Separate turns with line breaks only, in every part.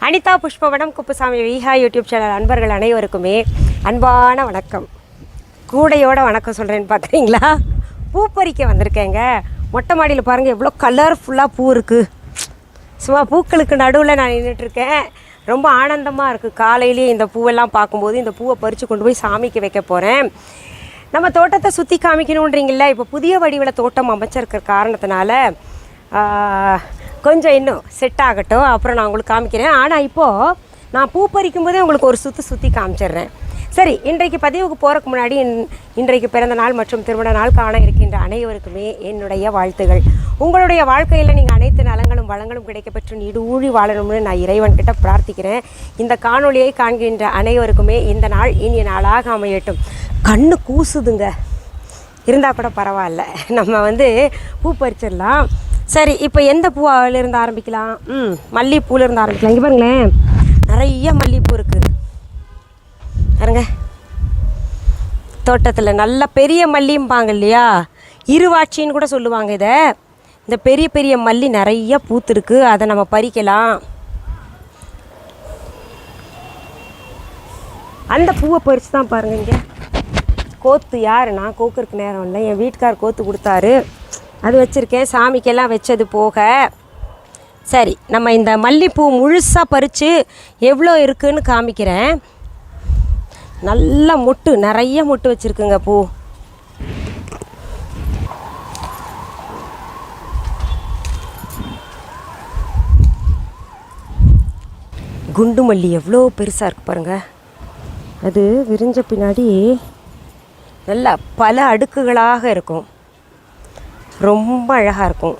Anitha புஷ்பவனம்குப்புசாமி Viha YouTube channel அன்பர்கள் அனைவருக்குமே அன்பான வணக்கம். கூடையோட வணக்கம் சொல்கிறேன்னு பார்க்குறீங்களா? பூ பறிக்க வந்திருக்கேங்க. மொட்டை மாடியில் பாருங்கள் எவ்வளோ கலர்ஃபுல்லாக பூ இருக்குது. சும்மா பூக்களுக்கு நடுவில் நான் நின்றுட்டுருக்கேன். ரொம்ப ஆனந்தமாக இருக்குது. காலையிலேயே இந்த பூவெல்லாம் பார்க்கும்போது இந்த பூவை பறித்து கொண்டு போய் சாமிக்கு வைக்க போகிறேன். நம்ம தோட்டத்தை சுற்றி காமிக்கணுன்றீங்கள. இப்போ புதிய வடிவில் தோட்டம் அமைச்சிருக்கிற காரணத்தினால கொஞ்சம் இன்னும் செட் ஆகட்டும், அப்புறம் நான் உங்களுக்கு காமிக்கிறேன். ஆனால் இப்போது நான் பூ பறிக்கும் போதே உங்களுக்கு ஒரு சுற்றி காமிச்சிடுறேன். சரி, இன்றைக்கு பதிவுக்கு போகிறதுக்கு முன்னாடி இன்றைக்கு பிறந்த நாள் மற்றும் திருமண நாள் காண இருக்கின்ற அனைவருக்குமே என்னுடைய வாழ்த்துகள். உங்களுடைய வாழ்க்கையில் நீங்கள் அனைத்து நலங்களும் வளங்களும் கிடைக்கப்பெற்று நீடு ஊழி வாழணும்னு நான் இறைவன்கிட்ட பிரார்த்திக்கிறேன். இந்த காணொலியை காண்கின்ற அனைவருக்குமே இந்த நாள் இனிய நாளாக அமையட்டும். கண்ணு கூசுதுங்க, இருந்தால் கூட பரவாயில்ல, நம்ம பூ பறிச்சிடலாம். சரி, இப்போ எந்த பூவிலிருந்து ஆரம்பிக்கலாம்? மல்லிகைப்பூவிலேருந்து ஆரம்பிக்கலாம். இங்கே பாருங்களேன், நிறைய மல்லிகைப்பூ இருக்குது பாருங்க. தோட்டத்தில் நல்ல பெரிய மல்லிம்பாங்க இல்லையா, இருவாட்சின்னு கூட சொல்லுவாங்க இதை. இந்த பெரிய பெரிய மல்லி நிறைய பூத்துருக்கு, அதை நம்ம பறிக்கலாம். அந்த பூவை பறித்து தான் பாருங்கள். இங்கே கோத்து யார், நான் கோக்குறதுக்கு நேரம் இல்லை, என் வீட்டுக்கார் கோத்து கொடுத்தாரு, அது வச்சுருக்கேன். சாமிக்கெல்லாம் வச்சது போக. சரி, நம்ம இந்த மல்லிகைப்பூ முழுசாக பறித்து எவ்வளோ இருக்குதுன்னு காமிக்கிறேன். நல்ல மொட்டு, நிறைய மொட்டு வச்சுருக்குங்க பூ. குண்டு மல்லி எவ்வளோ பெருசாக இருக்குது பாருங்கள். அது விரிஞ்ச பின்னாடி நல்லா பல அடுக்குகளாக இருக்கும், ரொம்ப அழகாக இருக்கும்.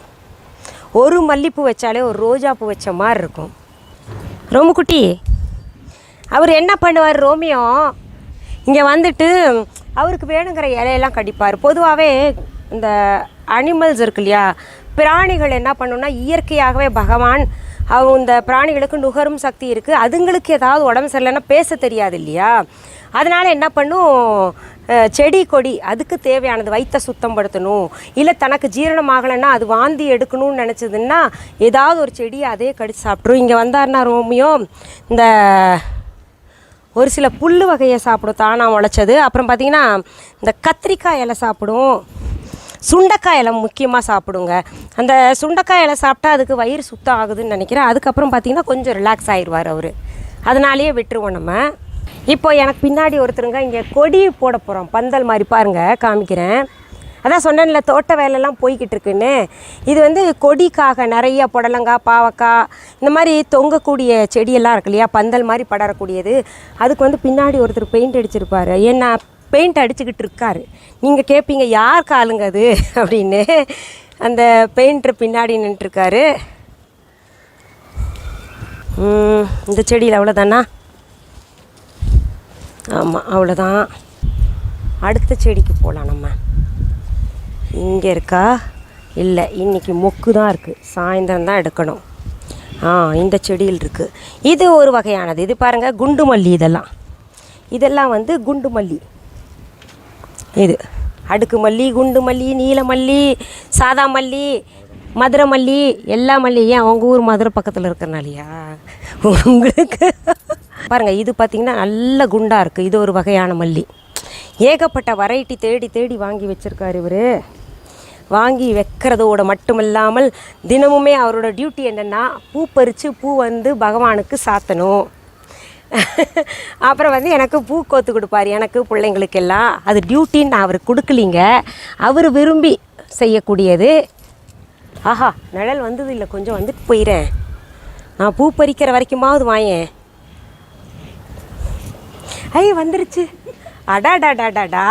ஒரு மல்லிகைப்பூ வச்சாலே ஒரு ரோஜா பூ வச்ச மாதிரி இருக்கும். ரோமு குட்டி அவர் என்ன பண்ணுவார், ரோமியோ இங்கே வந்துட்டு அவருக்கு வேணுங்கிற இலையெல்லாம் கடிப்பார். பொதுவாகவே இந்த அனிமல்ஸ் இருக்கு இல்லையா, பிராணிகள் என்ன பண்ணுன்னா இயற்கையாகவே பகவான் இந்த பிராணிகளுக்கு நுகரும் சக்தி இருக்குது. அதுங்களுக்கு ஏதாவது உடம்பு சரியில்லைன்னா பேச தெரியாது இல்லையா, அதனால் என்ன பண்ணும், செடி கொடி அதுக்கு தேவையானது வயிற்றை சுத்தம் படுத்தணும், இல்லை தனக்கு ஜீரணமாகலைன்னா அது வாந்தி எடுக்கணும்னு நினச்சதுன்னா ஏதாவது ஒரு செடியை அதே கடிச்சு சாப்பிட்ரும். இங்கே வந்தார்னா ரோமியோ இந்த ஒரு சில புல் வகையை சாப்பிடும், தானாக உழைச்சது. அப்புறம் பார்த்திங்கன்னா இந்த கத்திரிக்காய் இலை சாப்பிடும், சுண்டைக்காய் இலை முக்கியமாக சாப்பிடுங்க. அந்த சுண்டைக்காய் இலை சாப்பிட்டா அதுக்கு வயிறு சுத்தம் ஆகுதுன்னு நினைக்கிறேன். அதுக்கப்புறம் பார்த்திங்கன்னா கொஞ்சம் ரிலாக்ஸ் ஆகிடுவார் அவர், அதனாலேயே விட்டுருவோம் நம்ம. இப்போ எனக்கு பின்னாடி ஒருத்தருங்க இங்கே கொடி போட போகிறோம், பந்தல் மாதிரி பாருங்கள், காமிக்கிறேன். அதான் சொன்னேன்ல தோட்ட வேலையெல்லாம் போய்கிட்டு இருக்குன்னு. இது கொடிக்காக நிறைய புடலங்காய், பாவக்காய், இந்த மாதிரி தொங்கக்கூடிய செடியெல்லாம் இருக்கு இல்லையா, பந்தல் மாதிரி படரக்கூடியது. அதுக்கு பின்னாடி ஒருத்தர் பெயிண்ட் அடிச்சிருப்பார். ஏன்னா பெயிண்ட் அடிச்சுக்கிட்டு இருக்காரு. நீங்கள் கேட்பீங்க யார் காலுங்க அது அப்படின்னு. அந்த பெயிண்டர் பின்னாடி நின்றுருக்காரு. இந்த செடியில் அவ்வளோதானா? ஆமாம், அவ்வளோதான். அடுத்த செடிக்கு போகலாம் நம்ம. இங்கே இருக்கா? இல்லை, இன்றைக்கி மொக்கு தான் இருக்குது, சாயந்தரம் தான் எடுக்கணும். இந்த செடியில் இருக்குது. இது ஒரு வகையானது. இது பாருங்கள், குண்டு மல்லி. இதெல்லாம் குண்டு மல்லி. இது அடுக்கு மல்லி, குண்டு மல்லி, நீல மல்லி, சாதா மல்லி, மதுரை மல்லி, எல்லா மல்லி. ஏன் உங்கள் ஊர் மதுரை பக்கத்தில் இருக்கிறனாலையா உங்களுக்கு? பாருங்கள், இது பார்த்திங்கன்னா நல்ல குண்டாக இருக்குது. இது ஒரு வகையான மல்லி. ஏகப்பட்ட வெரைட்டி தேடி தேடி வாங்கி வச்சுருக்காரு இவர். வாங்கி வைக்கிறதோடு மட்டுமில்லாமல் தினமுமே அவரோட டியூட்டி என்னென்னா பூ பறித்து பூ பகவானுக்கு சாத்தணும். அப்புறம் எனக்கு பூ கோத்து கொடுப்பார், எனக்கு பிள்ளைங்களுக்கெல்லாம். அது டியூட்டின்னு நான் அவருக்கு கொடுக்கலிங்க, அவர் விரும்பி செய்யக்கூடியது. ஆஹா, நிழல் வந்தது இல்லை, கொஞ்சம் வந்துட்டு போயிறேன். நான் பூ பறிக்கிற வரைக்குமாவது வாயேன். வந்துருச்சு. அடாடாடாடாடா.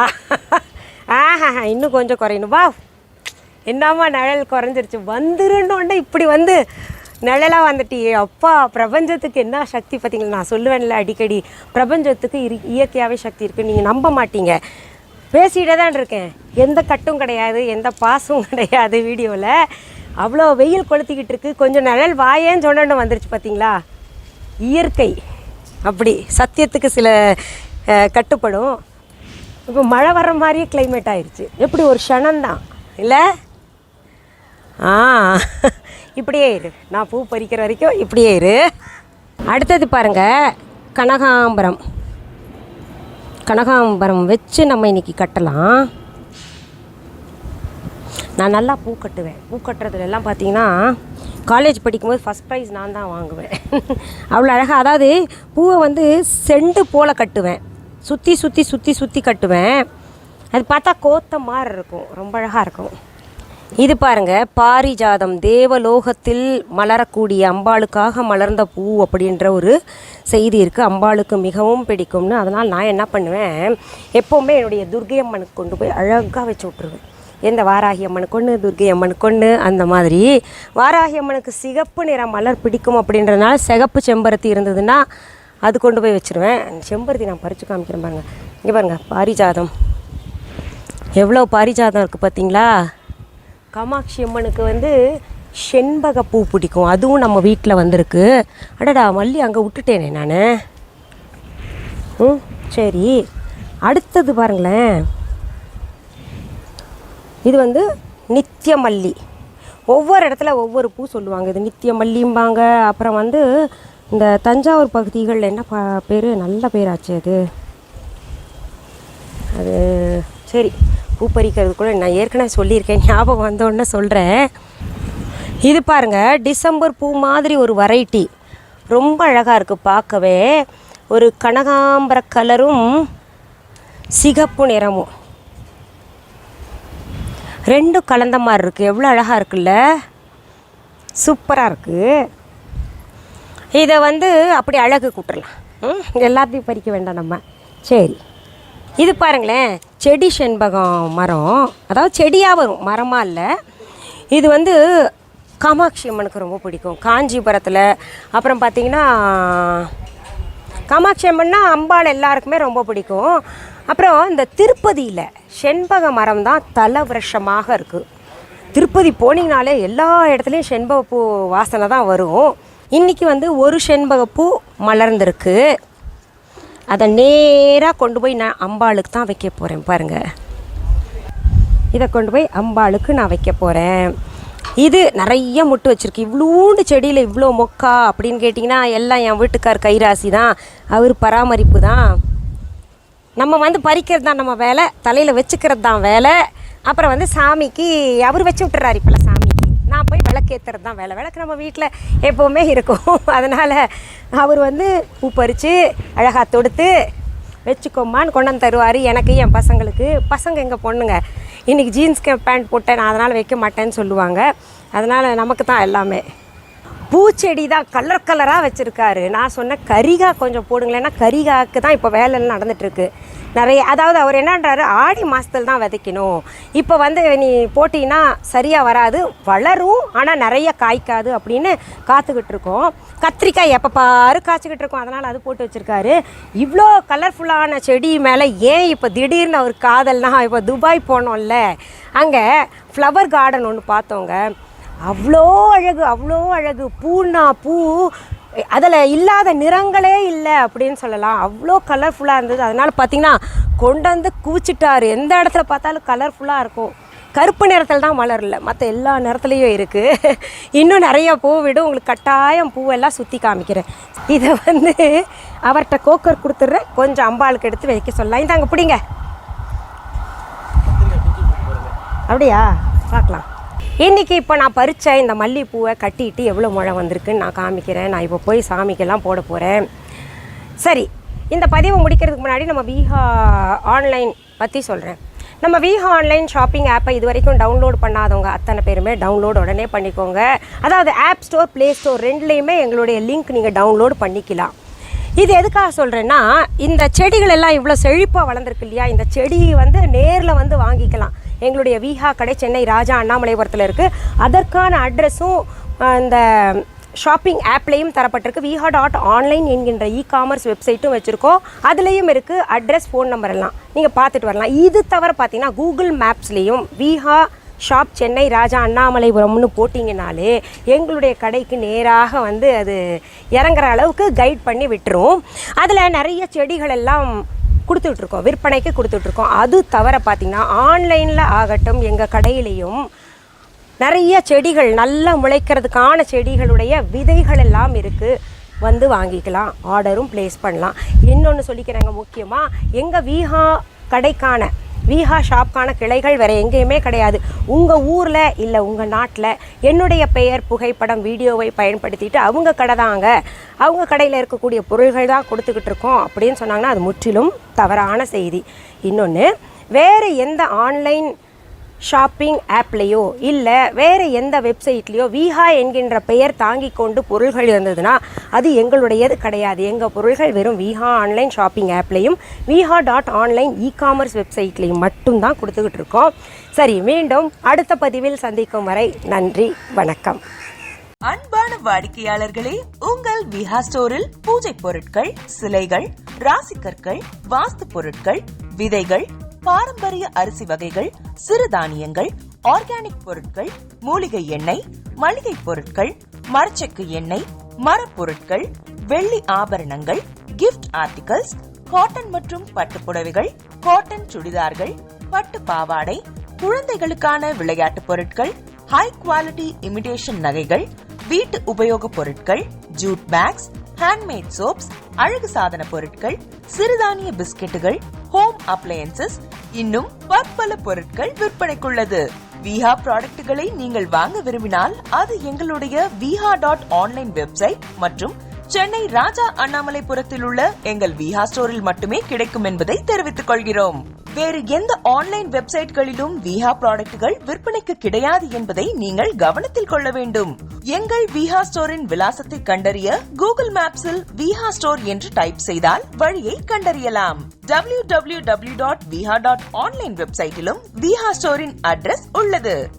இன்னும் கொஞ்சம் குறையணும். வா, என்னம்மா நிழல் குறைஞ்சிருச்சு. வந்துருன்னொன்னே இப்படி நிழலாக வந்துட்டியே. அப்பா, பிரபஞ்சத்துக்கு என்ன சக்தி பார்த்தீங்களா? நான் சொல்லுவேன்ல அடிக்கடி, பிரபஞ்சத்துக்கு இயற்கையாகவே சக்தி இருக்குது. நீங்கள் நம்ப மாட்டீங்க. பேசிகிட்டே தான் இருக்கேன், எந்த கட்டும் கிடையாது, எந்த பாசும் கிடையாது வீடியோவில். அவ்வளோ வெயில் கொளுத்திக்கிட்டு இருக்குது. கொஞ்சம் நிழல் வாயேன்னு சொன்னோன்னு வந்துருச்சு பார்த்தீங்களா. இயற்கை அப்படி, சத்தியத்துக்கு சில கட்டுப்படும். இப்போ மழை வர்ற மாதிரியே கிளைமேட் ஆயிடுச்சு. எப்படி ஒரு க்ஷணம்தான் இல்லை? இப்படியே இரு, நான் பூ பறிக்கிற வரைக்கும் இப்படியே இரு. அடுத்தது பாருங்கள், கனகாம்பரம். கனகாம்பரம் வச்சு நம்ம இன்றைக்கி கட்டலாம். நான் நல்லா பூ கட்டுவேன். பூ கட்டுறதுலாம் பார்த்தீங்கன்னா காலேஜ் படிக்கும்போது ஃபஸ்ட் ப்ரைஸ் நான் தான் வாங்குவேன். அவ்வளோ அழகாக, அதாவது பூவை வந்து செண்டு போல் கட்டுவேன். சுற்றி சுற்றி சுற்றி சுற்றி கட்டுவேன். அது பார்த்தா கோத்த மாதிரி இருக்கும், ரொம்ப அழகாக இருக்கும். இது பாருங்கள், பாரிஜாதம். தேவலோகத்தில் மலரக்கூடிய அம்பாளுக்காக மலர்ந்த பூ அப்படின்ற ஒரு செய்தி இருக்குது. அம்பாளுக்கு மிகவும் பிடிக்கும்னு. அதனால் நான் என்ன பண்ணுவேன், எப்போவுமே என்னுடைய துர்க்கை அம்மனுக்கு கொண்டு போய் அழகாக வச்சு விட்ருவேன். எந்த வாராகி அம்மனுக்கு ஒன்று, துர்க்கை அம்மனுக்கு ஒன்று, அந்த மாதிரி. வாராகி அம்மனுக்கு சிகப்பு நிற மலர் பிடிக்கும் அப்படின்றதுனால சிகப்பு செம்பருத்தி இருந்ததுன்னா அது கொண்டு போய் வச்சுருவேன். செம்பருத்தி நான் பறித்து காமிக்கிறேன் பாருங்கள். இங்கே பாருங்கள், பாரிஜாதம். எவ்வளோ பாரிஜாதம் இருக்குது பார்த்தீங்களா? காமாட்சி அம்மனுக்கு வந்து செண்பக பூ பிடிக்கும், அதுவும் நம்ம வீட்டில் வந்திருக்கு. அடடா, மல்லி அங்கே விட்டுட்டேனே நான். சரி, அடுத்தது பாருங்களேன். இது வந்து நித்திய மல்லி. ஒவ்வொரு இடத்துல ஒவ்வொரு பூ சொல்லுவாங்க. இது நித்திய மல்லிம்பாங்க. அப்புறம் வந்து இந்த தஞ்சாவூர் பகுதிகளில் என்ன பேர், நல்ல பேராச்சு அது சரி, பூ பறிக்கிறது கூட நான் ஏற்கனவே சொல்லியிருக்கேன், ஞாபகம் வந்தோடனே சொல்கிறேன். இது பாருங்கள், டிசம்பர் பூ மாதிரி ஒரு வெரைட்டி, ரொம்ப அழகாக இருக்குது பார்க்கவே. ஒரு கனகாம்பர கலரும் சிகப்பு நிறமும் ரெண்டும் கலந்த மாதிரி இருக்குது. எவ்வளோ அழகாக இருக்குல்ல, சூப்பராக இருக்குது. இதை வந்து அப்படி அழகு கூட்டுறலாம். எல்லாத்தையும் பறிக்க வேண்டாம் நம்ம. சரி, இது பாருங்களேன், செடி செண்பகம் மரம். அதாவது செடியாக வரும், மரமாக இல்லை. இது வந்து காமாட்சி அம்மனுக்கு ரொம்ப பிடிக்கும் காஞ்சிபுரத்தில். அப்புறம் பார்த்திங்கன்னா காமாட்சி அம்மன்னா அம்பாள் எல்லாருக்குமே ரொம்ப பிடிக்கும். அப்புறம் இந்த திருப்பதியில் செண்பக மரம் தான் தல விருஷமாக இருக்குது. திருப்பதி போனீங்கனாலே எல்லா இடத்துலையும் செண்பகப்பூ வாசனை தான் வரும். இன்றைக்கி வந்து ஒரு செண்பகப்பூ மலர்ந்துருக்கு. அதை நேராக கொண்டு போய் நான் அம்பாளுக்கு தான் வைக்க போகிறேன். பாருங்கள், இதை கொண்டு போய் அம்பாளுக்கு நான் வைக்க போகிறேன். இது நிறைய முட்டு வச்சுருக்கு. இவ்வளோண்டு செடியில் இவ்வளோ மொக்கா அப்படின்னு கேட்டிங்கன்னா எல்லாம் என் வீட்டுக்கார் கைராசி தான், அவர் பராமரிப்பு தான். நம்ம வந்து பறிக்கிறது தான் நம்ம வேலை, தலையில் வச்சுக்கிறது தான் வேலை. அப்புறம் வந்து சாமிக்கு அவர் வச்சு விட்டுறாரு. இப்போல்லாம் சாமிக்கு நான் போய் விளக்கேற்றுறது தான் வேலை. விளக்கு நம்ம வீட்டில் எப்போவுமே இருக்கும். அதனால் அவர் வந்து பூ பறித்து அழகாக தொடுத்து வச்சுக்கோம்மான்னு கொண்டு வந்து தருவார் எனக்கு, என் பசங்களுக்கு. பசங்க எங்கள் பொண்ணுங்க இன்றைக்கி ஜீன்ஸ் பேண்ட் போட்டேன் நான், அதனால் வைக்க மாட்டேன்னு சொல்லுவாங்க. அதனால் நமக்கு தான் எல்லாமே. பூச்செடி தான் கலர் கலராக வச்சுருக்காரு. நான் சொன்னேன் கரிகா கொஞ்சம் போடுங்களேன்னா, கரிகாவுக்கு தான் இப்போ வேலைலாம் நடந்துகிட்ருக்கு நிறைய. அதாவது அவர் என்னன்றாரு, ஆடி மாதத்தில் தான் விதைக்கணும், இப்போ வந்து நீ போட்டிங்கன்னா சரியாக வராது, வளரும் ஆனால் நிறைய காய்க்காது அப்படின்னு காத்துக்கிட்டு இருக்கோம். கத்திரிக்காய் எப்போ பாரு காய்ச்சிக்கிட்டு இருக்கோம், அதனால் அது போட்டு வச்சுருக்காரு. இவ்வளோ கலர்ஃபுல்லான செடி மேலே ஏன் இப்போ திடீர்னு அவர் காதல்னா, இப்போ துபாய் போனோம்ல, அங்கே ஃப்ளவர் கார்டன் ஒன்று பார்த்தோங்க. அவ்வளோ அழகு, அவ்வளோ அழகு. பூனா பூ, அதில் இல்லாத நிறங்களே இல்லை அப்படின்னு சொல்லலாம். அவ்வளோ கலர்ஃபுல்லாக இருந்தது. அதனால் பார்த்திங்கன்னா கொண்டு வந்து குவிச்சிட்டார். எந்த இடத்துல பார்த்தாலும் கலர்ஃபுல்லாக இருக்கும். கருப்பு நிறத்தில் தான் மலரில்லை, மற்ற எல்லா நிறத்துலையும் இருக்குது. இன்னும் நிறைய பூ விடும், உங்களுக்கு கட்டாயம் பூவெல்லாம் சுற்றி காமிக்கிறேன். இதை வந்து அவர்கிட்ட கோக்கர் கொடுத்துட்றேன், கொஞ்சம் அம்பாளுக்கு எடுத்து வைக்க சொல்லலாம். இந்தாங்க பிடிங்க. அப்படியா, பார்க்கலாம். இன்றைக்கி இப்போ நான் பறித்த இந்த மல்லிகைப்பூவை கட்டிட்டு எவ்வளோ முழம் வந்திருக்குன்னு நான் காமிக்கிறேன். நான் இப்போ போய் சாமிக்கெல்லாம் போட போகிறேன். சரி, இந்த பதிவை முடிக்கிறதுக்கு முன்னாடி நம்ம விஹா ஆன்லைன் பற்றி சொல்கிறேன். நம்ம விஹா ஆன்லைன் ஷாப்பிங் ஆப்பை இது வரைக்கும் டவுன்லோட் பண்ணாதவங்க அத்தனை பேருமே டவுன்லோட் உடனே பண்ணிக்கோங்க. அதாவது ஆப் ஸ்டோர், ப்ளே ஸ்டோர் ரெண்டுலேயுமே எங்களுடைய லிங்க் நீங்கள் டவுன்லோட் பண்ணிக்கலாம். இது எதுக்காக சொல்கிறேன்னா, இந்த செடிகள் எல்லாம் இவ்வளோ செழிப்பாக வளர்ந்துருக்கு இல்லையா, இந்த செடி வந்து நேரில் வந்து வாங்கிக்கலாம். எங்களுடைய விஹா கடை சென்னை ராஜா அண்ணாமலைபுரத்தில் இருக்குது. அதற்கான அட்ரெஸும் இந்த ஷாப்பிங் ஆப்லேயும் தரப்பட்டிருக்கு. viha.online என்கின்ற இ-காமர்ஸ் வெப்சைட்டும் வச்சுருக்கோம். அதுலேயும் இருக்குது அட்ரஸ், ஃபோன் நம்பர் எல்லாம் நீங்கள் பார்த்துட்டு வரலாம். இது தவிர பார்த்தீங்கன்னா கூகுள் மேப்ஸ்லேயும் விஹா ஷாப் சென்னை ராஜா அண்ணாமலைபுரம்னு போட்டிங்கனாலே எங்களுடைய கடைக்கு நேராக வந்து அது இறங்குற அளவுக்கு கைட் பண்ணி விட்டுரும். அதில் நிறைய செடிகள் எல்லாம் கொடுத்துட்ருக்கோம், விற்பனைக்கு கொடுத்துட்ருக்கோம். அது தவிர பார்த்திங்கன்னா ஆன்லைனில் ஆகட்டும், எங்கள் கடையிலையும் நிறைய செடிகள் நல்லா முளைக்கிறதுக்கான செடிகளுடைய விதைகள் எல்லாம் இருக்குது. வந்து வாங்கிக்கலாம், ஆர்டரும் ப்ளேஸ் பண்ணலாம். இன்னொன்று சொல்லிக்கிறாங்க முக்கியமாக, எங்கள் வீஹா கடைக்கான வீஹா ஷாப்கான கிளைகள் வேறு எங்கேயுமே கிடையாது. உங்கள் ஊரில் இல்லை உங்கள் நாட்டில் என்னுடைய பெயர், புகைப்படம், வீடியோவை பயன்படுத்திட்டு அவங்க கடை தாங்க, அவங்க கடையில் இருக்கக்கூடிய பொருள்கள் தான் கொடுத்துக்கிட்டு இருக்கோம் அப்படின்னு சொன்னாங்கன்னா அது முற்றிலும் தவறான செய்தி. இன்னொன்று, வேறு எந்த ஆன்லைன் ஷாப்பிங் ஆப்லேயோ இல்லை வேறு எந்த வெப்சைட்லேயோ வீஹா என்கின்ற பெயர் தாங்கி கொண்டு பொருள்கள் இருந்ததுன்னா அது எங்களுடையது கிடையாது. எங்கள் பொருள்கள் வெறும் வீஹா ஆன்லைன் ஷாப்பிங் ஆப்லேயும் viha.online இ-காமர்ஸ் வெப்சைட்லேயும் மட்டும்தான் கொடுத்துக்கிட்டு இருக்கோம். சரி, மீண்டும் அடுத்த பதிவில் சந்திக்கும் வரை நன்றி, வணக்கம்.
அன்பான வாடிக்கையாளர்களே, உங்கள் விஹா ஸ்டோரில் பூஜை பொருட்கள், சிலைகள், ராசிக்கற்கள், வாஸ்து பொருட்கள், விதைகள், பாரம்பரிய அரிசி வகைகள், சிறுதானியங்கள், ஆர்கானிக் பொருட்கள், மூலிகை எண்ணெய், மளிகை பொருட்கள், மரச்செக்கு எண்ணெய், மரப்பொருட்கள், வெள்ளி ஆபரணங்கள், கிஃப்ட் ஆர்டிகல்ஸ், காட்டன் மற்றும் பட்டு புடவைகள், காட்டன் சுடிதார்கள், பட்டு பாவாடை, குழந்தைகளுக்கான விளையாட்டு பொருட்கள், ஹை குவாலிட்டி இமிடேஷன் நகைகள், வீட்டு உபயோக பொருட்கள், ஜூட் பேக்ஸ், ஹேண்ட்மேட் சோப்ஸ், அழகு சாதன பொருட்கள், சிறுதானிய பிஸ்கெட்டுகள், ஹோம் அப்ளையன்சஸ், இன்னும் பற்பல பொருட்கள் விற்பனைக்குள்ளது. விஹா ப்ராடக்ட்களை நீங்கள் வாங்க விரும்பினால் அது எங்களுடைய viha.online வெப்சைட் மற்றும் சென்னை ராஜா அண்ணாமலைபுரத்தில் உள்ள எங்கள் விஹா ஸ்டோரில் மட்டுமே கிடைக்கும் என்பதை தெரிவித்துக் கொள்கிறோம். வேறு எந்த ஆன்லைன் வெப்சைட்களிலும் விஹா ப்ராடக்ட்கள் விற்பனைக்கு கிடையாது என்பதை நீங்கள் கவனத்தில் கொள்ள வேண்டும். எங்கள் விஹா ஸ்டோரின் விலாசத்தை கண்டறிய கூகுள் மேப்ஸில் விஹா ஸ்டோர் என்று டைப் செய்தால் வழியை கண்டறியலாம். www.viha.online வெப்சைட்டிலும் விஹா ஸ்டோரின் அட்ரஸ் உள்ளது.